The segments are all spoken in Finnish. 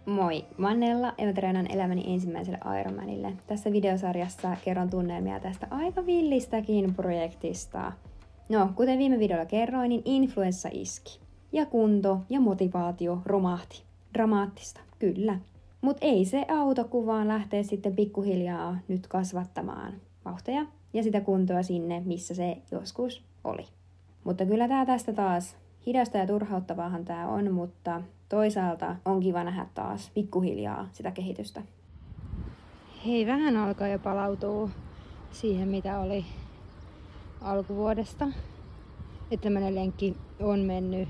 Moi, mä oon Nella ja mä treenaan elämäni ensimmäiselle Ironmanille. Tässä videosarjassa kerron tunnelmia tästä aika villistäkin projektista. No, kuten viime videolla kerroin, niin influenssa iski. Ja kunto ja motivaatio romahti. Dramaattista, kyllä. Mut ei se auta, kun vaan lähtee sitten pikkuhiljaa nyt kasvattamaan vauhtia ja sitä kuntoa sinne, missä se joskus oli. Mutta kyllä tää tästä taas hidasta ja turhauttavaahan tää on, mutta toisaalta on kiva nähdä taas pikkuhiljaa sitä kehitystä. Hei, vähän alkaa jo palautua siihen, mitä oli alkuvuodesta. Että tämmönen lenkki on mennyt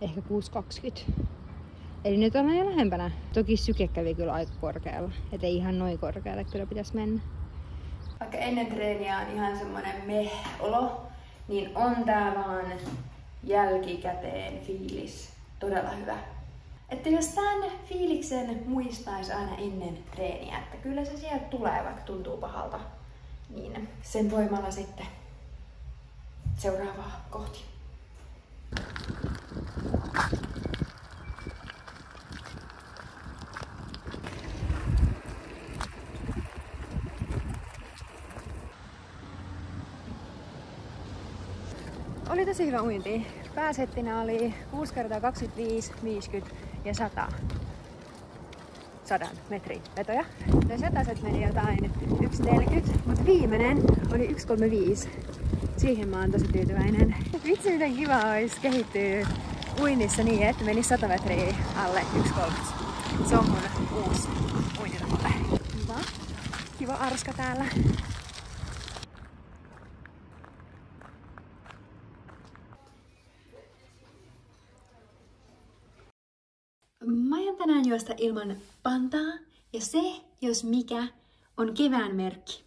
ehkä 6.20. Eli nyt ollaan jo lähempänä. Toki syke kävi kyllä aika korkealla. Et ei ihan noin korkealle kyllä pitäisi mennä. Vaikka ennen treeniä on ihan semmonen meh-olo, niin on tää vaan jälkikäteen fiilis todella hyvä. Että jos tämän fiiliksen muistaisi aina ennen treeniä, että kyllä se sieltä tulee, vaikka tuntuu pahalta, niin sen voimalla sitten seuraavaa kohti. Oli tosi hyvä uinti. Pääsettinä oli 6 x 25, 50 ja 100 metrin vetoja. Ne sataset meni jotain 1.40, mutta viimeinen oli 1.35. Siihen mä oon tosi tyytyväinen. Vitsi, miten kiva olisi kehittyä uinnissa niin, että meni 100 metriä alle 1.30. Se on mun uusi uintitavoite. Kiva. Kiva arska täällä. Mä aion tänään juosta ilman pantaa, ja se, jos mikä, on kevään merkki.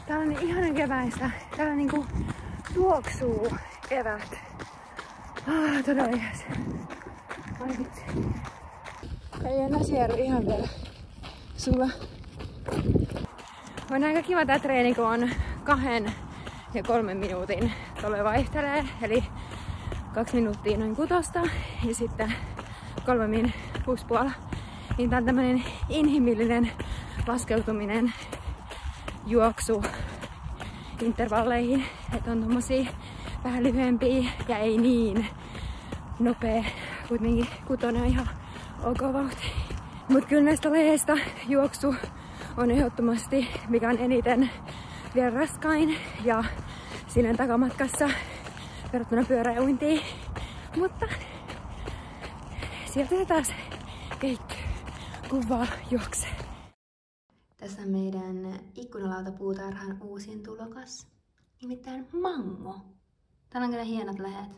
Täällä on niin ihanan keväistä. Täällä niinku tuoksuu kevät. Todella ihas. Ai vitsi. Ei enää siellä ihan vielä sulla. On aika kiva tää treeni, kun on 2 ja 3 minuutin tuolle vaihtelee. Eli 2 minuuttia noin 6 ja sitten 3 min 6,5. Niin tää on tämmönen inhimillinen laskeutuminen juoksu intervalleihin. Että on tommosia vähän lyhyempiä ja ei niin nopea. Kuitenkin 6 on ihan ok vauhti. Mut kyllä näistä lajeista juoksu on ehdottomasti mikä on eniten vielä raskain ja siinä takamatkassa verrattuna pyöräuintiin. Mutta sieltä se taas kehittyy, kun vaan juoksee. Tässä on meidän ikkunalautapuutarhan uusin tulokas, nimittäin mango. Täällä on kyllä hienot lähet.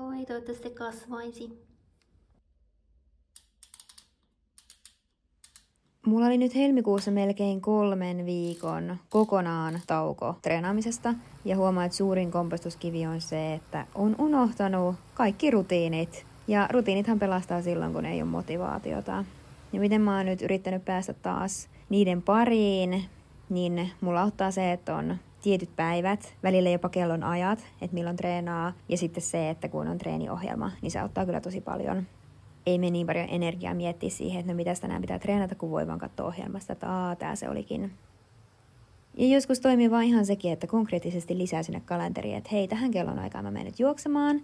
Oi, toivottavasti se kasvaisi. Mulla oli nyt helmikuussa melkein 3 viikon kokonaan tauko treenaamisesta. Ja huomaa, että suurin kompostuskivi on se, että on unohtanut kaikki rutiinit. Ja rutiinithan pelastaa silloin, kun ei ole motivaatiota. Ja miten mä oon nyt yrittänyt päästä taas niiden pariin, niin mulla auttaa se, että on tietyt päivät, välillä jopa kellon ajat, että milloin treenaa. Ja sitten se, että kun on treeniohjelma, niin se auttaa kyllä tosi paljon. Ei mene niin paljon energiaa miettiä siihen, että no mitäs tänään pitää treenata, kun voi vaan katsoa ohjelmasta, että tää se olikin. Ja joskus toimii vaan ihan sekin, että konkreettisesti lisää sinne kalenteriin, että hei, tähän kellon aikaan mä menen nyt juoksemaan.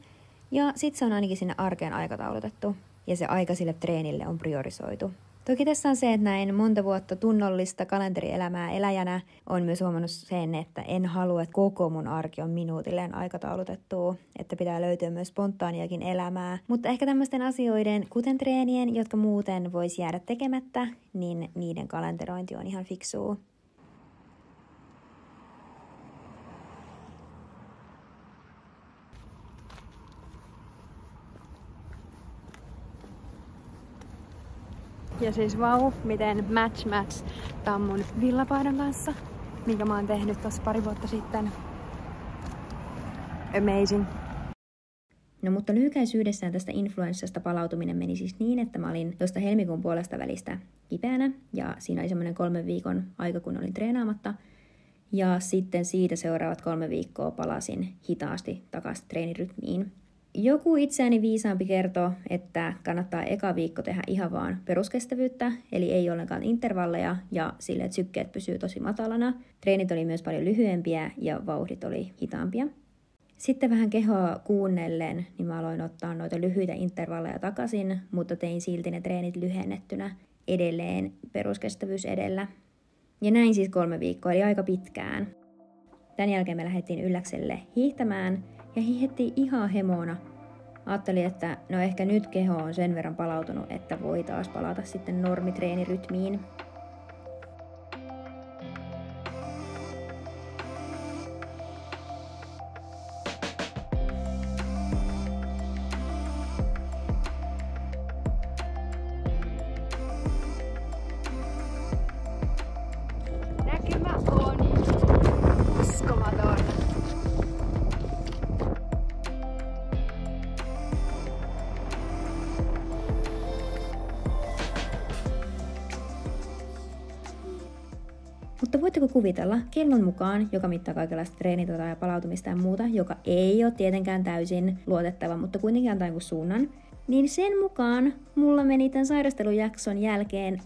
Ja sit se on ainakin sinne arkeen aikataulutettu. Ja se aika sille treenille on priorisoitu. Toki tässä on se, että näin monta vuotta tunnollista kalenterielämää eläjänä on myös huomannut sen, että en halua, että koko mun arki on minuutilleen aikataulutettua, että pitää löytyä myös spontaaniakin elämää. Mutta ehkä tämmöisten asioiden, kuten treenien, jotka muuten voisi jäädä tekemättä, niin niiden kalenterointi on ihan fiksua. Ja siis vau, miten match tää on mun villapaidan kanssa, minkä mä oon tehnyt tossa pari vuotta sitten. Amazing. No mutta lyhykäisyydessään tästä influenssasta palautuminen meni siis niin, että mä olin tuosta helmikuun puolesta välistä kipeänä ja siinä oli semmoinen 3 viikon aika, kun olin treenaamatta. Ja sitten siitä seuraavat 3 viikkoa palasin hitaasti takaisin treenirytmiin. Joku itseäni viisaampi kertoo, että kannattaa eka viikko tehdä ihan vaan peruskestävyyttä, eli ei ollenkaan intervalleja ja sille, että sykkeet pysyy tosi matalana. Treenit oli myös paljon lyhyempiä ja vauhdit oli hitaampia. Sitten vähän kehoa kuunnellen, niin mä aloin ottaa noita lyhyitä intervalleja takaisin, mutta tein silti ne treenit lyhennettynä edelleen peruskestävyys edellä. Ja näin siis 3 viikkoa, eli aika pitkään. Tän jälkeen me lähdettiin Ylläkselle hiihtämään ja hiihettiin ihan hemona. Ajattelin, että no ehkä nyt keho on sen verran palautunut, että voi taas palata sitten normitreenirytmiin. Näkymä on uskomaton. Mutta voitteko kuvitella, kellon mukaan, joka mittaa kaikenlaista treenitaitoa ja palautumista ja muuta, joka ei ole tietenkään täysin luotettava, mutta kuitenkin antaa jonkun suunnan, niin sen mukaan mulla meni tämän sairastelujakson jälkeen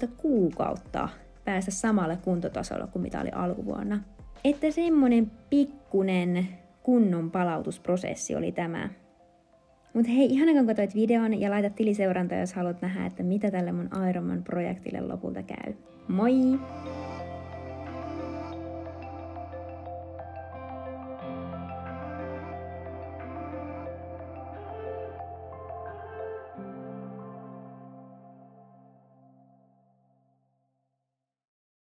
1,5 kuukautta päästä samalle kuntotasolle kuin mitä oli alkuvuonna. Että semmonen pikkunen kunnon palautusprosessi oli tämä. Mutta hei, ihana kun katsoit videon ja laita tiliseurantaa, jos haluat nähdä, että mitä tälle mun Ironman-projektille lopulta käy. Moi!